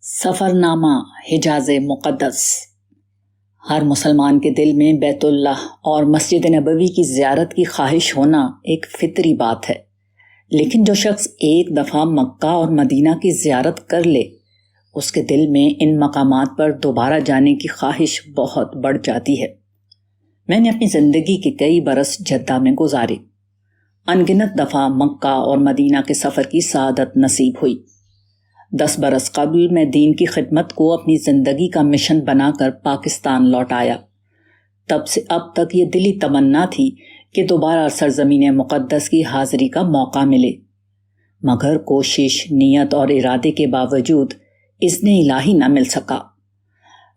سفرنامہ حجاز مقدس۔ ہر مسلمان کے دل میں بیت اللہ اور مسجد نبوی کی زیارت کی خواہش ہونا ایک فطری بات ہے، لیکن جو شخص ایک دفعہ مکہ اور مدینہ کی زیارت کر لے اس کے دل میں ان مقامات پر دوبارہ جانے کی خواہش بہت بڑھ جاتی ہے۔ میں نے اپنی زندگی کے کئی برس جدہ میں گزارے، انگنت دفعہ مکہ اور مدینہ کے سفر کی سعادت نصیب ہوئی۔ 10 برس قبل میں دین کی خدمت کو اپنی زندگی کا مشن بنا کر پاکستان لوٹ آیا۔ تب سے اب تک یہ دلی تمنا تھی کہ دوبارہ سرزمین مقدس کی حاضری کا موقع ملے، مگر کوشش، نیت اور ارادے کے باوجود اذن الہی نہ مل سکا۔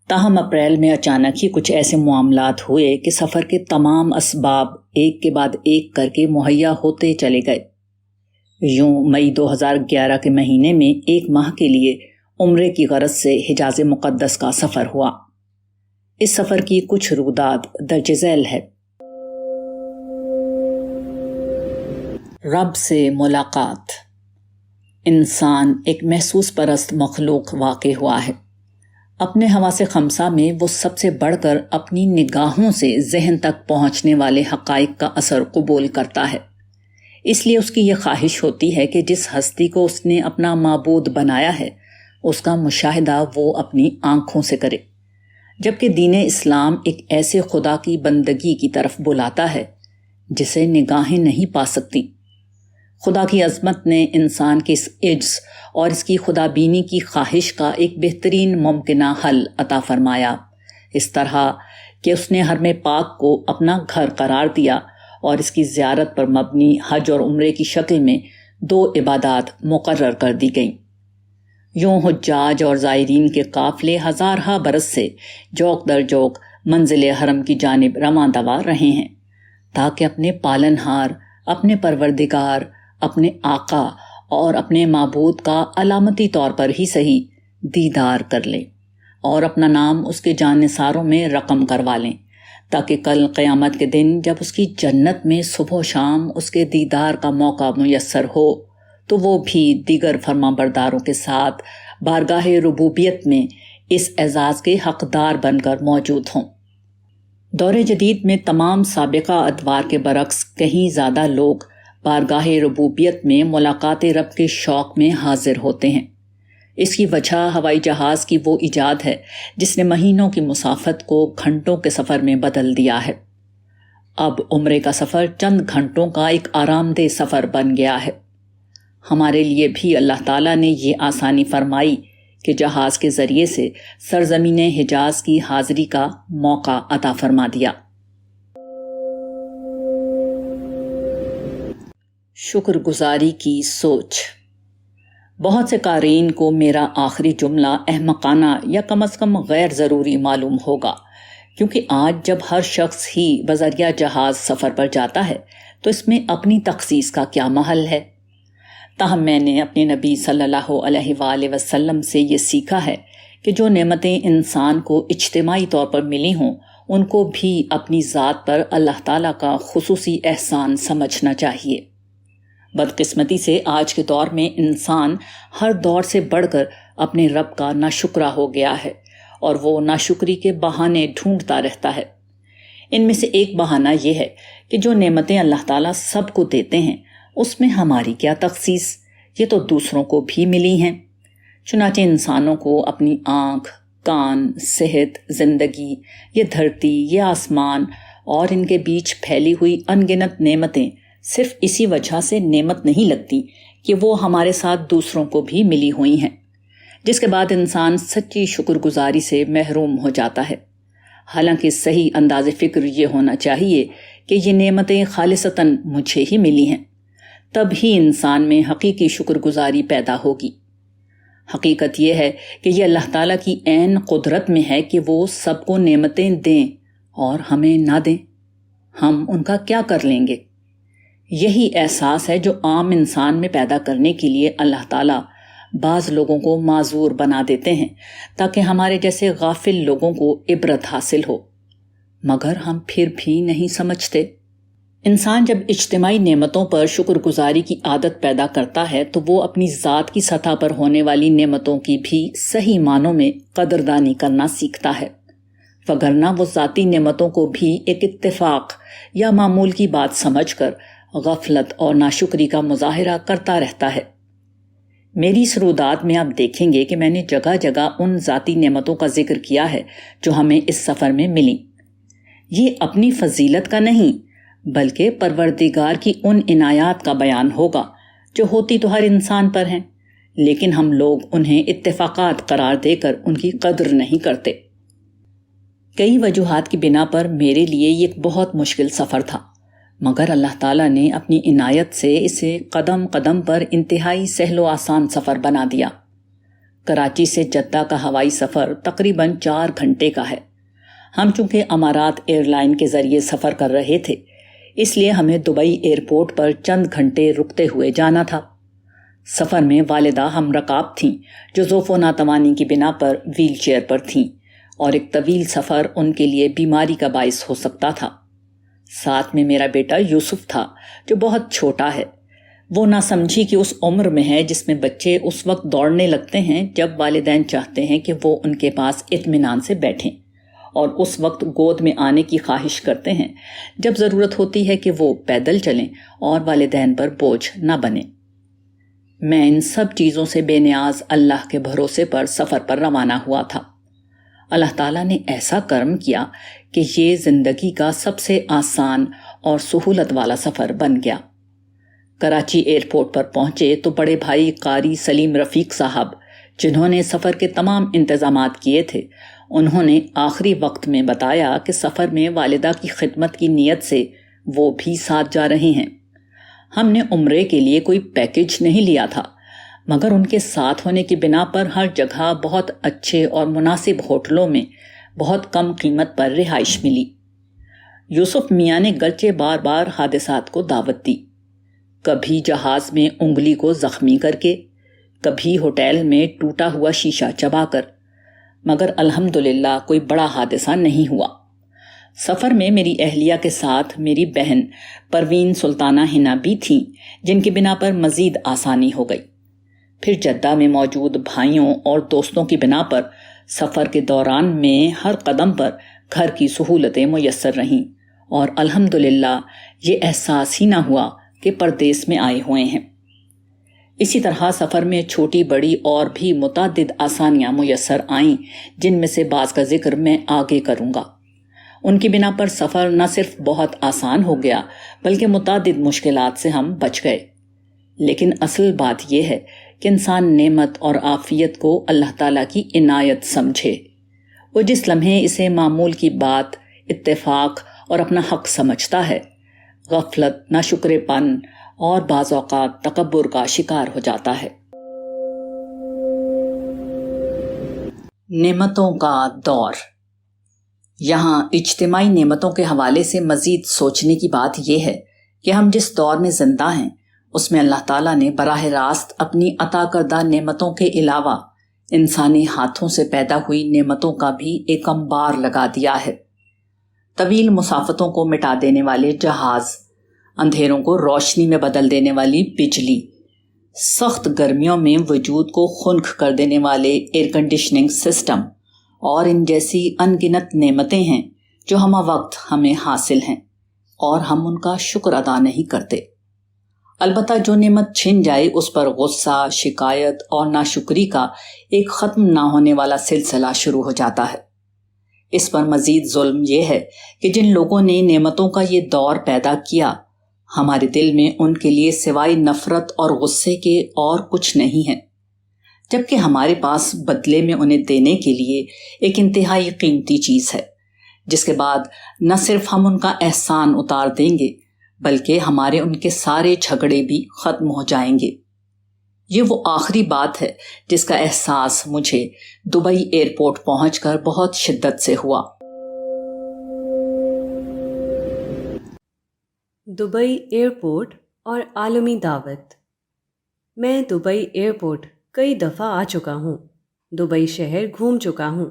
تاہم اپریل میں اچانک ہی کچھ ایسے معاملات ہوئے کہ سفر کے تمام اسباب ایک کے بعد ایک کر کے مہیا ہوتے چلے گئے۔ یوں مئی 2011 کے مہینے میں 1 ماہ کے لیے عمرے کی غرض سے حجاز مقدس کا سفر ہوا۔ اس سفر کی کچھ رودات درج ذیل ہے۔ رب سے ملاقات۔ انسان ایک محسوس پرست مخلوق واقع ہوا ہے۔ اپنے حواس خمسہ میں وہ سب سے بڑھ کر اپنی نگاہوں سے ذہن تک پہنچنے والے حقائق کا اثر قبول کرتا ہے۔ اس لیے اس کی یہ خواہش ہوتی ہے کہ جس ہستی کو اس نے اپنا معبود بنایا ہے اس کا مشاہدہ وہ اپنی آنکھوں سے کرے، جبکہ دین اسلام ایک ایسے خدا کی بندگی کی طرف بلاتا ہے جسے نگاہیں نہیں پا سکتی۔ خدا کی عظمت نے انسان کے اس عجز اور اس کی خدا بینی کی خواہش کا ایک بہترین ممکنہ حل عطا فرمایا، اس طرح کہ اس نے حرم پاک کو اپنا گھر قرار دیا اور اس کی زیارت پر مبنی حج اور عمرے کی شکل میں 2 عبادات مقرر کر دی گئیں۔ یوں حجاج اور زائرین کے قافلے ہزارہا برس سے جوق در جوق منزل حرم کی جانب رواں دوا رہے ہیں، تاکہ اپنے پالنہار، اپنے پروردگار، اپنے آقا اور اپنے معبود کا علامتی طور پر ہی صحیح دیدار کر لیں اور اپنا نام اس کے جانثاروں میں رقم کروا لیں، تاکہ کل قیامت کے دن جب اس کی جنت میں صبح و شام اس کے دیدار کا موقع میسر ہو تو وہ بھی دیگر فرما برداروں کے ساتھ بارگاہ ربوبیت میں اس اعزاز کے حقدار بن کر موجود ہوں۔ دور جدید میں تمام سابقہ ادوار کے برعکس کہیں زیادہ لوگ بارگاہ ربوبیت میں ملاقات رب کے شوق میں حاضر ہوتے ہیں۔ اس کی وجہ ہوائی جہاز کی وہ ایجاد ہے جس نے مہینوں کی مسافت کو گھنٹوں کے سفر میں بدل دیا ہے۔ اب عمرے کا سفر چند گھنٹوں کا ایک آرام دہ سفر بن گیا ہے۔ ہمارے لیے بھی اللہ تعالیٰ نے یہ آسانی فرمائی کہ جہاز کے ذریعے سے سرزمین حجاز کی حاضری کا موقع عطا فرما دیا۔ شکر گزاری کی سوچ۔ بہت سے قارئین کو میرا آخری جملہ احمقانہ یا کم از کم غیر ضروری معلوم ہوگا، کیونکہ آج جب ہر شخص ہی بذریعہ جہاز سفر پر جاتا ہے تو اس میں اپنی تخصیص کا کیا محل ہے۔ تاہم میں نے اپنے نبی صلی اللہ علیہ وآلہ وسلم سے یہ سیکھا ہے کہ جو نعمتیں انسان کو اجتماعی طور پر ملی ہوں ان کو بھی اپنی ذات پر اللہ تعالیٰ کا خصوصی احسان سمجھنا چاہیے۔ بدقسمتی سے آج کے دور میں انسان ہر دور سے بڑھ کر اپنے رب کا ناشکرا ہو گیا ہے اور وہ ناشکری کے بہانے ڈھونڈتا رہتا ہے۔ ان میں سے ایک بہانہ یہ ہے کہ جو نعمتیں اللہ تعالیٰ سب کو دیتے ہیں اس میں ہماری کیا تخصیص، یہ تو دوسروں کو بھی ملی ہیں۔ چنانچہ انسانوں کو اپنی آنکھ، کان، صحت، زندگی، یہ دھرتی، یہ آسمان اور ان کے بیچ پھیلی ہوئی انگنت نعمتیں صرف اسی وجہ سے نعمت نہیں لگتی کہ وہ ہمارے ساتھ دوسروں کو بھی ملی ہوئی ہیں، جس کے بعد انسان سچی شکر گزاری سے محروم ہو جاتا ہے۔ حالانکہ صحیح انداز فکر یہ ہونا چاہیے کہ یہ نعمتیں خالصتاً مجھے ہی ملی ہیں، تب ہی انسان میں حقیقی شکر گزاری پیدا ہوگی۔ حقیقت یہ ہے کہ یہ اللہ تعالیٰ کی عین قدرت میں ہے کہ وہ سب کو نعمتیں دیں اور ہمیں نہ دیں۔ ہم ان کا کیا کر لیں گے؟ یہی احساس ہے جو عام انسان میں پیدا کرنے کے لیے اللہ تعالیٰ بعض لوگوں کو معذور بنا دیتے ہیں تاکہ ہمارے جیسے غافل لوگوں کو عبرت حاصل ہو، مگر ہم پھر بھی نہیں سمجھتے۔ انسان جب اجتماعی نعمتوں پر شکر گزاری کی عادت پیدا کرتا ہے تو وہ اپنی ذات کی سطح پر ہونے والی نعمتوں کی بھی صحیح معنوں میں قدردانی کرنا سیکھتا ہے، وگرنہ وہ ذاتی نعمتوں کو بھی ایک اتفاق یا معمول کی بات سمجھ کر غفلت اور ناشکری کا مظاہرہ کرتا رہتا ہے۔ میری سرودات میں آپ دیکھیں گے کہ میں نے جگہ جگہ ان ذاتی نعمتوں کا ذکر کیا ہے جو ہمیں اس سفر میں ملیں۔ یہ اپنی فضیلت کا نہیں بلکہ پروردگار کی ان عنایات کا بیان ہوگا جو ہوتی تو ہر انسان پر ہیں، لیکن ہم لوگ انہیں اتفاقات قرار دے کر ان کی قدر نہیں کرتے۔ کئی وجوہات کی بنا پر میرے لیے یہ ایک بہت مشکل سفر تھا، مگر اللہ تعالیٰ نے اپنی عنایت سے اسے قدم قدم پر انتہائی سہل و آسان سفر بنا دیا۔ کراچی سے جدہ کا ہوائی سفر تقریباً 4 گھنٹے کا ہے۔ ہم چونکہ امارات ایئر لائن کے ذریعے سفر کر رہے تھے، اس لیے ہمیں دبئی ایئرپورٹ پر چند گھنٹے رکتے ہوئے جانا تھا۔ سفر میں والدہ ہم رکاب تھیں جو ضعف و ناتوانی کی بنا پر ویل چیئر پر تھیں، اور ایک طویل سفر ان کے لیے بیماری کا باعث ہو سکتا تھا۔ ساتھ میں میرا بیٹا یوسف تھا جو بہت چھوٹا ہے۔ وہ نہ سمجھی کہ اس عمر میں ہے جس میں بچے اس وقت دوڑنے لگتے ہیں جب والدین چاہتے ہیں کہ وہ ان کے پاس اطمینان سے بیٹھیں، اور اس وقت گود میں آنے کی خواہش کرتے ہیں جب ضرورت ہوتی ہے کہ وہ پیدل چلیں اور والدین پر بوجھ نہ بنیں۔ میں ان سب چیزوں سے بے نیاز اللہ کے بھروسے پر سفر پر روانہ ہوا تھا۔ اللہ تعالیٰ نے ایسا کرم کیا کہ یہ زندگی کا سب سے آسان اور سہولت والا سفر بن گیا۔ کراچی ایئرپورٹ پر پہنچے تو بڑے بھائی قاری سلیم رفیق صاحب، جنہوں نے سفر کے تمام انتظامات کیے تھے، انہوں نے آخری وقت میں بتایا کہ سفر میں والدہ کی خدمت کی نیت سے وہ بھی ساتھ جا رہے ہیں۔ ہم نے عمرے کے لیے کوئی پیکیج نہیں لیا تھا، مگر ان کے ساتھ ہونے کی بنا پر ہر جگہ بہت اچھے اور مناسب ہوٹلوں میں بہت کم قیمت پر رہائش ملی۔ یوسف میاں نے گرچہ بار بار حادثات کو دعوت دی، کبھی جہاز میں انگلی کو زخمی کر کے، کبھی ہوٹل میں ٹوٹا ہوا شیشہ چبا کر، مگر الحمدللہ کوئی بڑا حادثہ نہیں ہوا۔ سفر میں میری اہلیہ کے ساتھ میری بہن پروین سلطانہ ہنا بھی تھیں، جن کی بنا پر مزید آسانی ہو گئی۔ پھر جدہ میں موجود بھائیوں اور دوستوں کی بنا پر سفر کے دوران میں ہر قدم پر گھر کی سہولتیں میسر رہیں، اور الحمدللہ یہ احساس ہی نہ ہوا کہ پردیس میں آئے ہوئے ہیں۔ اسی طرح سفر میں چھوٹی بڑی اور بھی متعدد آسانیاں میسر آئیں، جن میں سے بعض کا ذکر میں آگے کروں گا۔ ان کی بنا پر سفر نہ صرف بہت آسان ہو گیا بلکہ متعدد مشکلات سے ہم بچ گئے۔ لیکن اصل بات یہ ہے کہ انسان نعمت اور عافیت کو اللہ تعالیٰ کی عنایت سمجھے۔ وہ جس لمحے اسے معمول کی بات، اتفاق اور اپنا حق سمجھتا ہے، غفلت، ناشکر پن اور بعض اوقات تکبر کا شکار ہو جاتا ہے۔ نعمتوں کا دور۔ یہاں اجتماعی نعمتوں کے حوالے سے مزید سوچنے کی بات یہ ہے کہ ہم جس دور میں زندہ ہیں اس میں اللہ تعالیٰ نے براہ راست اپنی عطا کردہ نعمتوں کے علاوہ انسانی ہاتھوں سے پیدا ہوئی نعمتوں کا بھی ایک انبار لگا دیا ہے۔ طویل مسافتوں کو مٹا دینے والے جہاز، اندھیروں کو روشنی میں بدل دینے والی بجلی، سخت گرمیوں میں وجود کو خنک کر دینے والے ایئر کنڈیشننگ سسٹم، اور ان جیسی ان گنت نعمتیں ہیں جو ہمہ وقت ہمیں حاصل ہیں اور ہم ان کا شکر ادا نہیں کرتے۔ البتہ جو نعمت چھن جائے اس پر غصہ، شکایت اور ناشکری کا ایک ختم نہ ہونے والا سلسلہ شروع ہو جاتا ہے۔ اس پر مزید ظلم یہ ہے کہ جن لوگوں نے نعمتوں کا یہ دور پیدا کیا، ہمارے دل میں ان کے لیے سوائے نفرت اور غصے کے اور کچھ نہیں ہے، جبکہ ہمارے پاس بدلے میں انہیں دینے کے لیے ایک انتہائی قیمتی چیز ہے، جس کے بعد نہ صرف ہم ان کا احسان اتار دیں گے بلکہ ہمارے ان کے سارے جھگڑے بھی ختم ہو جائیں گے۔ یہ وہ آخری بات ہے جس کا احساس مجھے دبئی ایئرپورٹ پہنچ کر بہت شدت سے ہوا۔ دبئی ایئرپورٹ اور عالمی دعوت۔ میں دبئی ایئرپورٹ کئی دفعہ آ چکا ہوں، دبئی شہر گھوم چکا ہوں۔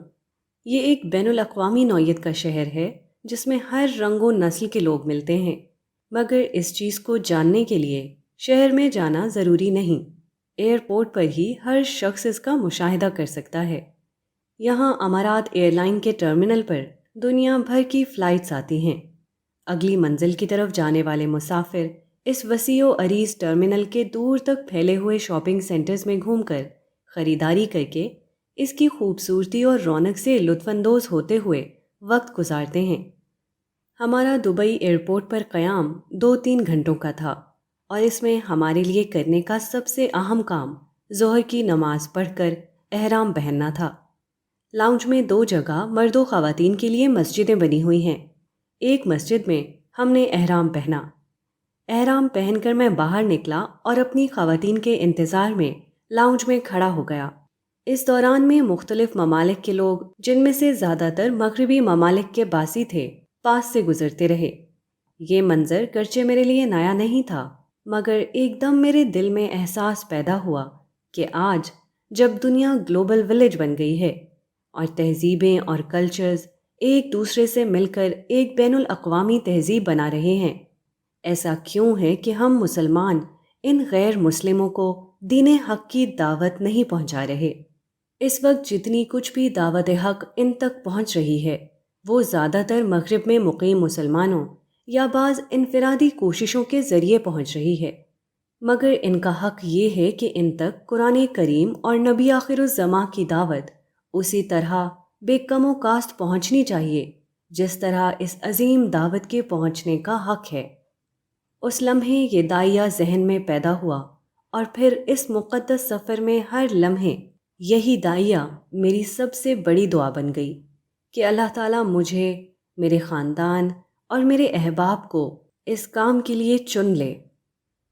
یہ ایک بین الاقوامی نوعیت کا شہر ہے جس میں ہر رنگ و نسل کے لوگ ملتے ہیں۔ مگر اس چیز کو جاننے کے لیے شہر میں جانا ضروری نہیں، ایئرپورٹ پر ہی ہر شخص اس کا مشاہدہ کر سکتا ہے۔ یہاں امارات ایئر لائن کے ٹرمینل پر دنیا بھر کی فلائٹس آتی ہیں۔ اگلی منزل کی طرف جانے والے مسافر اس وسیع و عریض ٹرمینل کے دور تک پھیلے ہوئے شاپنگ سینٹرز میں گھوم کر خریداری کر کے اس کی خوبصورتی اور رونق سے لطف اندوز ہوتے ہوئے وقت گزارتے ہیں۔ ہمارا دبئی ایئرپورٹ پر قیام 2-3 گھنٹوں کا تھا، اور اس میں ہمارے لیے کرنے کا سب سے اہم کام ظہر کی نماز پڑھ کر احرام پہننا تھا۔ لاؤنج میں 2 جگہ مرد و خواتین کے لیے مسجدیں بنی ہوئی ہیں۔ ایک مسجد میں ہم نے احرام پہنا۔ احرام پہن کر میں باہر نکلا اور اپنی خواتین کے انتظار میں لاؤنج میں کھڑا ہو گیا۔ اس دوران میں مختلف ممالک کے لوگ، جن میں سے زیادہ تر مغربی ممالک کے باسی تھے، پاس سے گزرتے رہے۔ یہ منظر گرچہ میرے لیے نیا نہیں تھا، مگر ایک دم میرے دل میں احساس پیدا ہوا کہ آج جب دنیا گلوبل ولیج بن گئی ہے اور تہذیبیں اور کلچرز ایک دوسرے سے مل کر ایک بین الاقوامی تہذیب بنا رہے ہیں، ایسا کیوں ہے کہ ہم مسلمان ان غیر مسلموں کو دین حق کی دعوت نہیں پہنچا رہے؟ اس وقت جتنی کچھ بھی دعوت حق ان تک پہنچ رہی ہے، وہ زیادہ تر مغرب میں مقیم مسلمانوں یا بعض انفرادی کوششوں کے ذریعے پہنچ رہی ہے، مگر ان کا حق یہ ہے کہ ان تک قرآن کریم اور نبی آخر الزماں کی دعوت اسی طرح بے کم و کاست پہنچنی چاہیے جس طرح اس عظیم دعوت کے پہنچنے کا حق ہے۔ اس لمحے یہ داعیہ ذہن میں پیدا ہوا، اور پھر اس مقدس سفر میں ہر لمحے یہی داعیہ میری سب سے بڑی دعا بن گئی کہ اللہ تعالیٰ مجھے، میرے خاندان اور میرے احباب کو اس کام کے لیے چن لے۔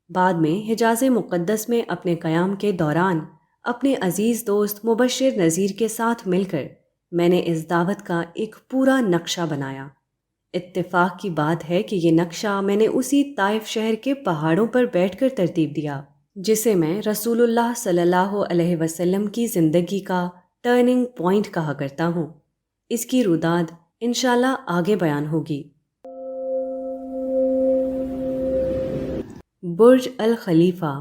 بعد میں حجاز مقدس میں اپنے قیام کے دوران اپنے عزیز دوست مبشر نذیر کے ساتھ مل کر میں نے اس دعوت کا ایک پورا نقشہ بنایا۔ اتفاق کی بات ہے کہ یہ نقشہ میں نے اسی طائف شہر کے پہاڑوں پر بیٹھ کر ترتیب دیا، جسے میں رسول اللہ صلی اللہ علیہ وسلم کی زندگی کا ٹرننگ پوائنٹ کہا کرتا ہوں۔ اس کی روداد انشاءاللہ آگے بیان ہوگی۔ برج الخلیفہ۔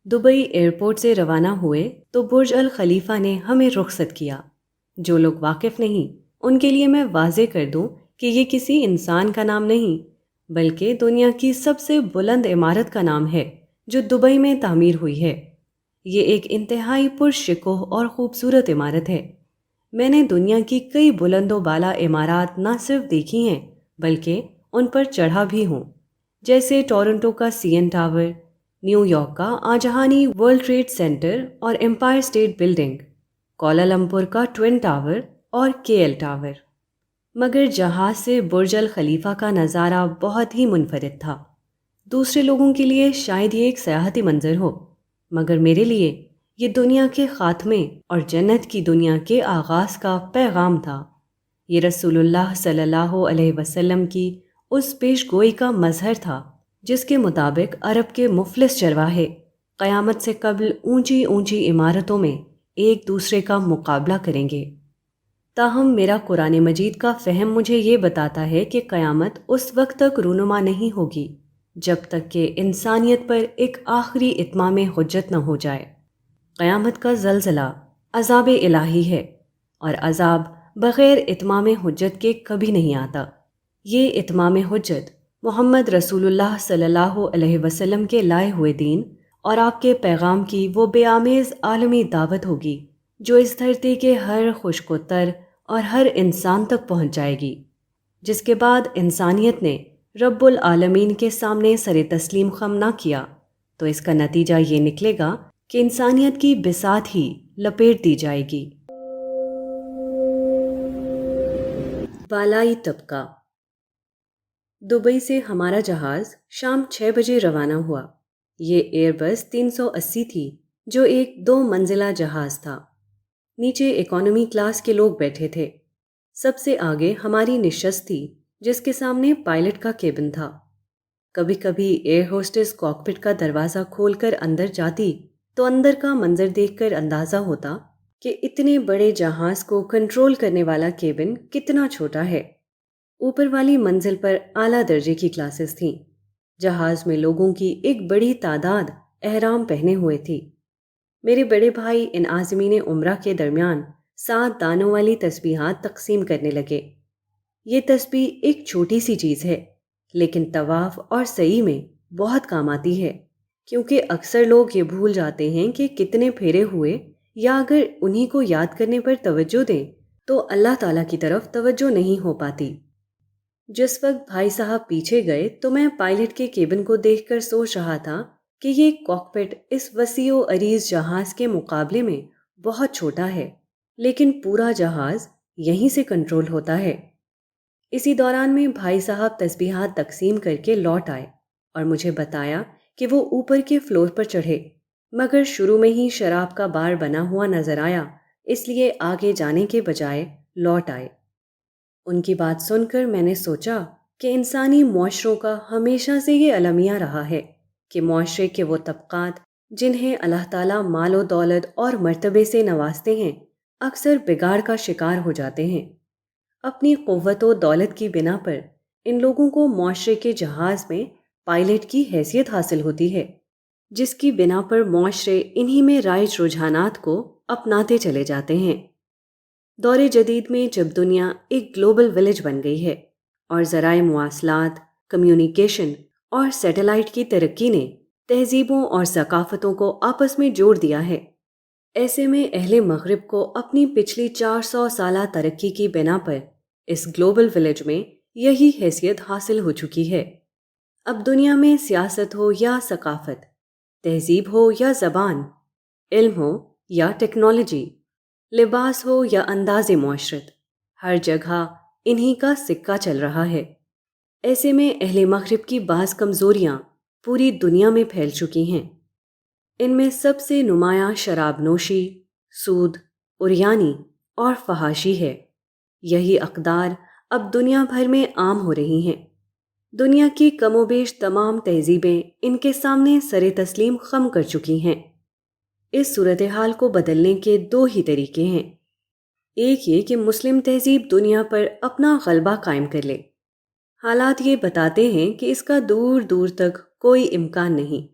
دبئی ایئرپورٹ سے روانہ ہوئے تو برج الخلیفہ نے ہمیں رخصت کیا۔ جو لوگ واقف نہیں ان کے لیے میں واضح کر دوں کہ یہ کسی انسان کا نام نہیں، بلکہ دنیا کی سب سے بلند عمارت کا نام ہے جو دبئی میں تعمیر ہوئی ہے۔ یہ ایک انتہائی پرشکوہ اور خوبصورت عمارت ہے۔ میں نے دنیا کی کئی بلند و بالا عمارات نہ صرف دیکھی ہیں بلکہ ان پر چڑھا بھی ہوں، جیسے ٹورنٹو کا سی این ٹاور، نیو یارک کا آجہانی ورلڈ ٹریڈ سینٹر اور امپائر اسٹیٹ بلڈنگ، کوالالمپور کا ٹوین ٹاور اور کے ایل ٹاور۔ مگر جہاز سے برج الخلیفہ کا نظارہ بہت ہی منفرد تھا۔ دوسرے لوگوں کے لیے شاید یہ ایک سیاحتی منظر ہو، مگر میرے لیے یہ دنیا کے خاتمے اور جنت کی دنیا کے آغاز کا پیغام تھا۔ یہ رسول اللہ صلی اللہ علیہ وسلم کی اس پیش گوئی کا مظہر تھا جس کے مطابق عرب کے مفلس چرواہے قیامت سے قبل اونچی اونچی عمارتوں میں ایک دوسرے کا مقابلہ کریں گے۔ تاہم میرا قرآن مجید کا فہم مجھے یہ بتاتا ہے کہ قیامت اس وقت تک رونما نہیں ہوگی جب تک کہ انسانیت پر ایک آخری اتمام حجت نہ ہو جائے۔ قیامت کا زلزلہ عذاب الہی ہے، اور عذاب بغیر اتمام حجت کے کبھی نہیں آتا۔ یہ اتمام حجت محمد رسول اللہ صلی اللہ علیہ وسلم کے لائے ہوئے دین اور آپ کے پیغام کی وہ بے آمیز عالمی دعوت ہوگی جو اس دھرتی کے ہر خشک و تر اور ہر انسان تک پہنچ جائے گی، جس کے بعد انسانیت نے رب العالمین کے سامنے سر تسلیم خم نہ کیا تو اس کا نتیجہ یہ نکلے گا کہ انسانیت کی بساط ہی لپیٹ دی جائے گی۔ بالائی طبقہ۔ دبئی سے ہمارا جہاز شام 6 بجے روانہ ہوا۔ یہ ایئر بس 380 تھی جو ایک 2 منزلہ جہاز تھا۔ نیچے اکانومی کلاس کے لوگ بیٹھے تھے۔ سب سے آگے ہماری نشست تھی جس کے سامنے پائلٹ کا کیبن تھا۔ کبھی کبھی ایئر ہوسٹس کاکپٹ کا دروازہ کھول کر اندر جاتی تو اندر کا منظر دیکھ کر اندازہ ہوتا کہ اتنے بڑے جہاز کو کنٹرول کرنے والا کیبن کتنا چھوٹا ہے۔ اوپر والی منزل پر اعلیٰ درجے کی کلاسز تھیں۔ جہاز میں لوگوں کی ایک بڑی تعداد احرام پہنے ہوئے تھی۔ میرے بڑے بھائی ان عازمین عمرہ کے درمیان 7 دانوں والی تسبیحات تقسیم کرنے لگے۔ یہ تسبیح ایک چھوٹی سی چیز ہے، لیکن طواف اور سعی میں بہت کام آتی ہے، کیونکہ اکثر لوگ یہ بھول جاتے ہیں کہ کتنے پھیرے ہوئے، یا اگر انہی کو یاد کرنے پر توجہ دیں تو اللہ تعالیٰ کی طرف توجہ نہیں ہو پاتی۔ جس وقت بھائی صاحب پیچھے گئے تو میں پائلٹ کے کیبن کو دیکھ کر سوچ رہا تھا کہ یہ کاکپٹ اس وسیع و عریض جہاز کے مقابلے میں بہت چھوٹا ہے، لیکن پورا جہاز یہیں سے کنٹرول ہوتا ہے۔ اسی دوران میں بھائی صاحب تسبیحات تقسیم کر کے لوٹ آئے اور مجھے بتایا کہ وہ اوپر کے فلور پر چڑھے، مگر شروع میں ہی شراب کا بار بنا ہوا نظر آیا، اس لیے آگے جانے کے بجائے لوٹ آئے۔ ان کی بات سن کر میں نے سوچا کہ انسانی معاشروں کا ہمیشہ سے یہ المیہ رہا ہے کہ معاشرے کے وہ طبقات جنہیں اللہ تعالیٰ مال و دولت اور مرتبے سے نوازتے ہیں، اکثر بگاڑ کا شکار ہو جاتے ہیں۔ اپنی قوت و دولت کی بنا پر ان لوگوں کو معاشرے کے جہاز میں پائلٹ کی حیثیت حاصل ہوتی ہے، جس کی بنا پر معاشرے انہی میں رائج رجحانات کو اپناتے چلے جاتے ہیں۔ دور جدید میں جب دنیا ایک گلوبل ولیج بن گئی ہے اور ذرائع مواصلات، کمیونیکیشن اور سیٹلائٹ کی ترقی نے تہذیبوں اور ثقافتوں کو آپس میں جوڑ دیا ہے، ایسے میں اہل مغرب کو اپنی پچھلی 400 سالہ ترقی کی بنا پر اس گلوبل ولیج میں یہی حیثیت حاصل ہو چکی ہے۔ اب دنیا میں سیاست ہو یا ثقافت، تہذیب ہو یا زبان، علم ہو یا ٹیکنالوجی، لباس ہو یا انداز معاشرت، ہر جگہ انہی کا سکہ چل رہا ہے۔ ایسے میں اہل مغرب کی بعض کمزوریاں پوری دنیا میں پھیل چکی ہیں۔ ان میں سب سے نمایاں شراب نوشی، سود، عریانی اور فحاشی ہے۔ یہی اقدار اب دنیا بھر میں عام ہو رہی ہیں۔ دنیا کی کم و بیش تمام تہذیبیں ان کے سامنے سر تسلیم خم کر چکی ہیں۔ اس صورتحال کو بدلنے کے 2 ہی طریقے ہیں۔ ایک یہ کہ مسلم تہذیب دنیا پر اپنا غلبہ قائم کر لے۔ حالات یہ بتاتے ہیں کہ اس کا دور دور تک کوئی امکان نہیں۔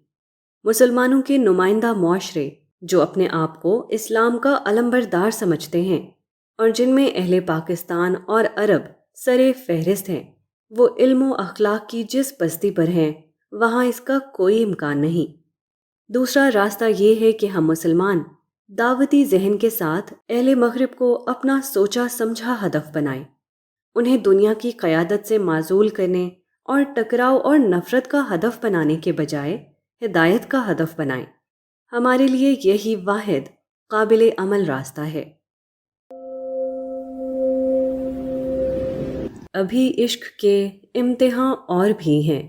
مسلمانوں کے نمائندہ معاشرے جو اپنے آپ کو اسلام کا علمبردار سمجھتے ہیں اور جن میں اہل پاکستان اور عرب سر فہرست ہیں، وہ علم و اخلاق کی جس بستی پر ہیں وہاں اس کا کوئی امکان نہیں۔ دوسرا راستہ یہ ہے کہ ہم مسلمان دعوتی ذہن کے ساتھ اہل مغرب کو اپنا سوچا سمجھا ہدف بنائیں، انہیں دنیا کی قیادت سے معزول کرنے اور ٹکراؤ اور نفرت کا ہدف بنانے کے بجائے ہدایت کا ہدف بنائیں۔ ہمارے لیے یہی واحد قابل عمل راستہ ہے۔ ابھی عشق کے امتحان اور بھی ہیں۔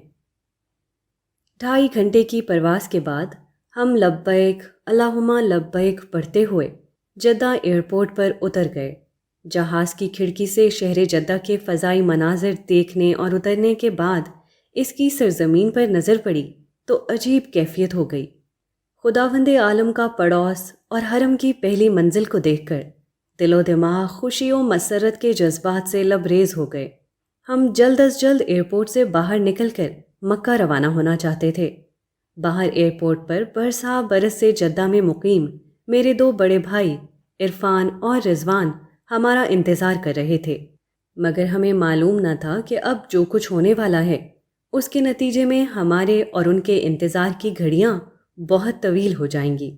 2.5 گھنٹے کی پرواز کے بعد ہم لبیک اللہم لبیک پڑھتے ہوئے جدہ ایئرپورٹ پر اتر گئے۔ جہاز کی کھڑکی سے شہر جدہ کے فضائی مناظر دیکھنے اور اترنے کے بعد اس کی سرزمین پر نظر پڑی تو عجیب کیفیت ہو گئی۔ خداوند عالم کا پڑوس اور حرم کی پہلی منزل کو دیکھ کر دل و دماغ خوشی و مسرت کے جذبات سے لبریز ہو گئے۔ ہم جلد از جلد ایئرپورٹ سے باہر نکل کر مکہ روانہ ہونا چاہتے تھے۔ باہر ایئرپورٹ پر برسا برس سے جدہ میں مقیم میرے 2 بڑے بھائی عرفان اور رضوان ہمارا انتظار کر رہے تھے، مگر ہمیں معلوم نہ تھا کہ اب جو کچھ ہونے والا ہے اس کے نتیجے میں ہمارے اور ان کے انتظار کی گھڑیاں بہت طویل ہو جائیں گی۔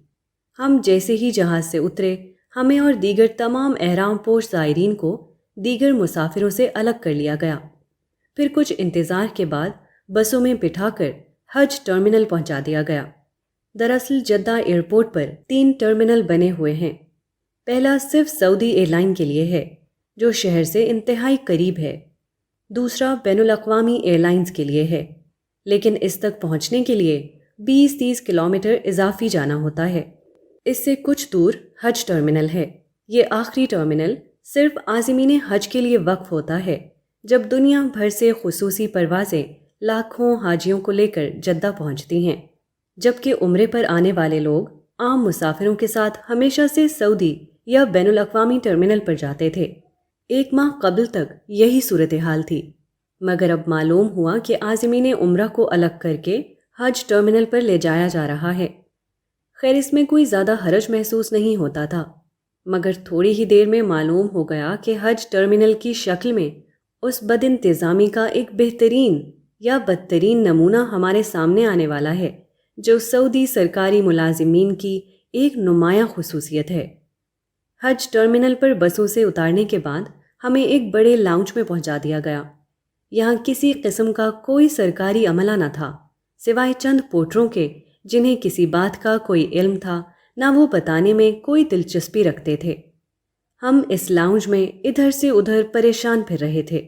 ہم جیسے ہی جہاز سے اترے، ہمیں اور دیگر تمام احرام پوش زائرین کو دیگر مسافروں سے الگ کر لیا گیا۔ پھر کچھ انتظار کے بعد بسوں میں بٹھا کر حج ٹرمینل پہنچا دیا گیا۔ دراصل جدہ ایئرپورٹ پر 3 ٹرمینل بنے ہوئے ہیں۔ پہلا صرف سعودی ایئر لائن کے لیے ہے جو شہر سے انتہائی قریب ہے۔ دوسرا بین الاقوامی ایئر لائنز کے لیے ہے، لیکن اس تک پہنچنے کے لیے 20-30 کلومیٹر اضافی جانا ہوتا ہے۔ اس سے کچھ دور حج ٹرمینل ہے۔ یہ آخری ٹرمینل صرف عازمین حج کے لیے وقف ہوتا ہے جب دنیا بھر سے خصوصی پروازیں لاکھوں حاجیوں کو لے کر جدہ پہنچتی ہیں، جبکہ عمرے پر آنے والے لوگ عام مسافروں کے ساتھ ہمیشہ سے سعودی یا بین الاقوامی ٹرمینل پر جاتے تھے۔ 1 ماہ قبل تک یہی صورتحال تھی، مگر اب معلوم ہوا کہ عازمین عمرہ کو الگ کر کے حج ٹرمینل پر لے جایا جا رہا ہے۔ خیر اس میں کوئی زیادہ حرج محسوس نہیں ہوتا تھا، مگر تھوڑی ہی دیر میں معلوم ہو گیا کہ حج ٹرمینل کی شکل میں اس بد انتظامی کا ایک بہترین یا بدترین نمونہ ہمارے سامنے آنے والا ہے جو سعودی سرکاری ملازمین کی ایک نمایاں خصوصیت ہے۔ حج ٹرمینل پر بسوں سے اتارنے کے بعد ہمیں ایک بڑے لاؤنج میں پہنچا دیا گیا۔ یہاں کسی قسم کا کوئی سرکاری عملہ نہ تھا سوائے چند پورٹروں کے جنہیں کسی بات کا کوئی علم تھا نہ وہ بتانے میں کوئی دلچسپی رکھتے تھے۔ ہم اس لاؤنج میں ادھر سے ادھر پریشان پھر رہے تھے،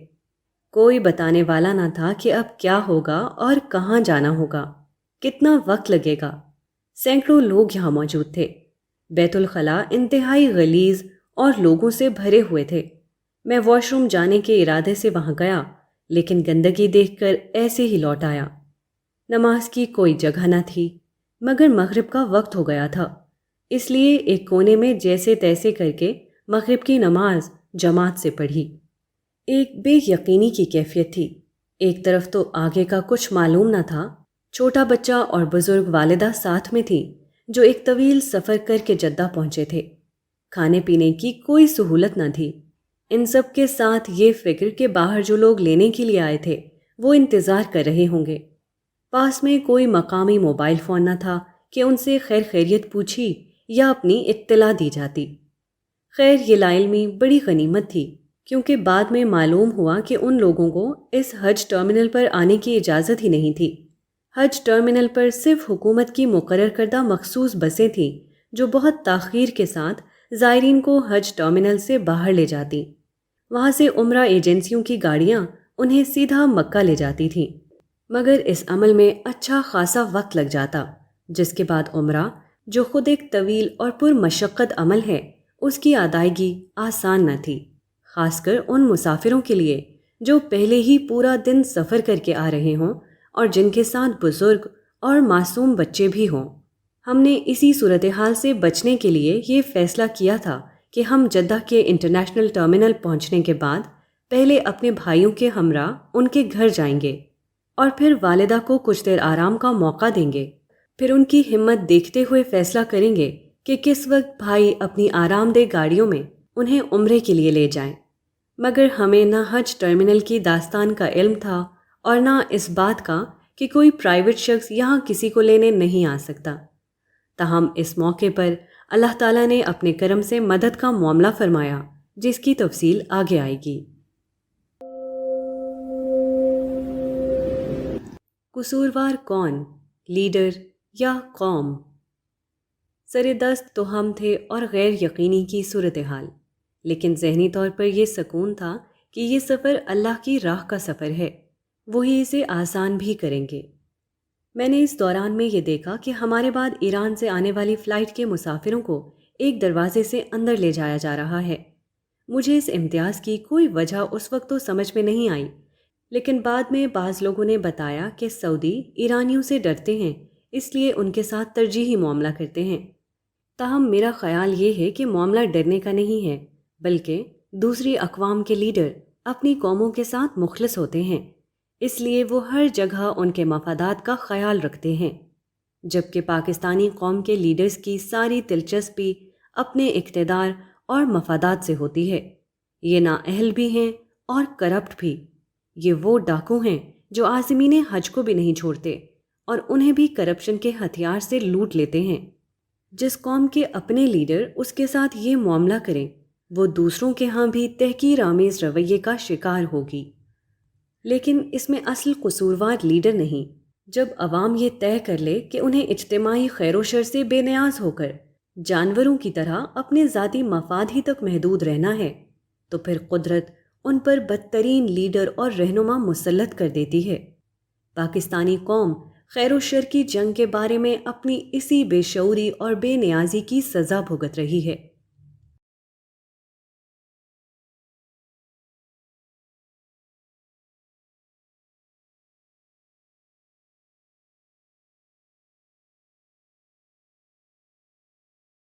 کوئی بتانے والا نہ تھا کہ اب کیا ہوگا اور کہاں جانا ہوگا، کتنا وقت لگے گا۔ سینکڑوں لوگ یہاں موجود تھے، بیت الخلاء انتہائی غلیظ اور لوگوں سے بھرے ہوئے تھے۔ میں واش روم جانے کے ارادے سے وہاں گیا لیکن گندگی دیکھ کر ایسے ہی لوٹ آیا۔ نماز کی کوئی جگہ نہ تھی، مگر مغرب کا وقت ہو گیا تھا، اس لیے ایک کونے میں جیسے تیسے کر کے مغرب کی نماز جماعت سے پڑھی۔ ایک بے یقینی کی کیفیت تھی، ایک طرف تو آگے کا کچھ معلوم نہ تھا، چھوٹا بچہ اور بزرگ والدہ ساتھ میں تھی جو ایک طویل سفر کر کے جدہ پہنچے تھے۔ کھانے پینے کی کوئی سہولت نہ تھی، ان سب کے ساتھ یہ فکر کہ باہر جو لوگ لینے کے لیے آئے تھے وہ انتظار کر رہے ہوں گے۔ پاس میں کوئی مقامی موبائل فون نہ تھا کہ ان سے خیر خیریت پوچھی یا اپنی اطلاع دی جاتی۔ خیر یہ لاعلمی بڑی غنیمت تھی، کیونکہ بعد میں معلوم ہوا کہ ان لوگوں کو اس حج ٹرمینل پر آنے کی اجازت ہی نہیں تھی۔ حج ٹرمینل پر صرف حکومت کی مقرر کردہ مخصوص بسیں تھیں جو بہت تاخیر کے ساتھ زائرین کو حج ٹرمینل سے باہر لے جاتی۔ وہاں سے عمرہ ایجنسیوں کی گاڑیاں انہیں سیدھا مکہ لے جاتی تھیں، مگر اس عمل میں اچھا خاصا وقت لگ جاتا، جس کے بعد عمرہ جو خود ایک طویل اور پرمشقت عمل ہے اس کی ادائیگی آسان نہ تھی، خاص کر ان مسافروں کے لیے جو پہلے ہی پورا دن سفر کر کے آ رہے ہوں اور جن کے ساتھ بزرگ اور معصوم بچے بھی ہوں۔ ہم نے اسی صورتحال سے بچنے کے لیے یہ فیصلہ کیا تھا کہ ہم جدہ کے انٹرنیشنل ٹرمینل پہنچنے کے بعد پہلے اپنے بھائیوں کے ہمراہ ان کے گھر جائیں گے اور پھر والدہ کو کچھ دیر آرام کا موقع دیں گے، پھر ان کی ہمت دیکھتے ہوئے فیصلہ کریں گے کہ کس وقت بھائی اپنی آرام دہ گاڑیوں میں انہیں عمرے کے لیے لے جائیں۔ مگر ہمیں نہ حج ٹرمینل کی داستان کا علم تھا اور نہ اس بات کا کہ کوئی پرائیویٹ شخص یہاں کسی کو لینے نہیں آ سکتا۔ تاہم اس موقع پر اللہ تعالیٰ نے اپنے کرم سے مدد کا معاملہ فرمایا، جس کی تفصیل آگے آئے گی۔ قصوروار کون، لیڈر یا قوم؟ سر دست تو ہم تھے اور غیر یقینی کی صورتحال، لیکن ذہنی طور پر یہ سکون تھا کہ یہ سفر اللہ کی راہ کا سفر ہے، وہی اسے آسان بھی کریں گے۔ میں نے اس دوران میں یہ دیکھا کہ ہمارے بعد ایران سے آنے والی فلائٹ کے مسافروں کو ایک دروازے سے اندر لے جایا جا رہا ہے۔ مجھے اس امتیاز کی کوئی وجہ اس وقت تو سمجھ میں نہیں آئی، لیکن بعد میں بعض لوگوں نے بتایا کہ سعودی ایرانیوں سے ڈرتے ہیں، اس لیے ان کے ساتھ ترجیحی معاملہ کرتے ہیں۔ تاہم میرا خیال یہ ہے کہ معاملہ ڈرنے کا نہیں ہے، بلکہ دوسری اقوام کے لیڈر اپنی قوموں کے ساتھ مخلص ہوتے ہیں، اس لیے وہ ہر جگہ ان کے مفادات کا خیال رکھتے ہیں، جبکہ پاکستانی قوم کے لیڈرز کی ساری دلچسپی اپنے اقتدار اور مفادات سے ہوتی ہے۔ یہ نااہل بھی ہیں اور کرپٹ بھی۔ یہ وہ ڈاکو ہیں جو عازمین حج کو بھی نہیں چھوڑتے اور انہیں بھی کرپشن کے ہتھیار سے لوٹ لیتے ہیں۔ جس قوم کے اپنے لیڈر اس کے ساتھ یہ معاملہ کریں، وہ دوسروں کے ہاں بھی تحقیر آمیز رویے کا شکار ہوگی۔ لیکن اس میں اصل قصوروار لیڈر نہیں۔ جب عوام یہ طے کر لے کہ انہیں اجتماعی خیر و شر سے بے نیاز ہو کر جانوروں کی طرح اپنے ذاتی مفاد ہی تک محدود رہنا ہے، تو پھر قدرت ان پر بدترین لیڈر اور رہنما مسلط کر دیتی ہے۔ پاکستانی قوم خیر و شر کی جنگ کے بارے میں اپنی اسی بے شعوری اور بے نیازی کی سزا بھگت رہی ہے۔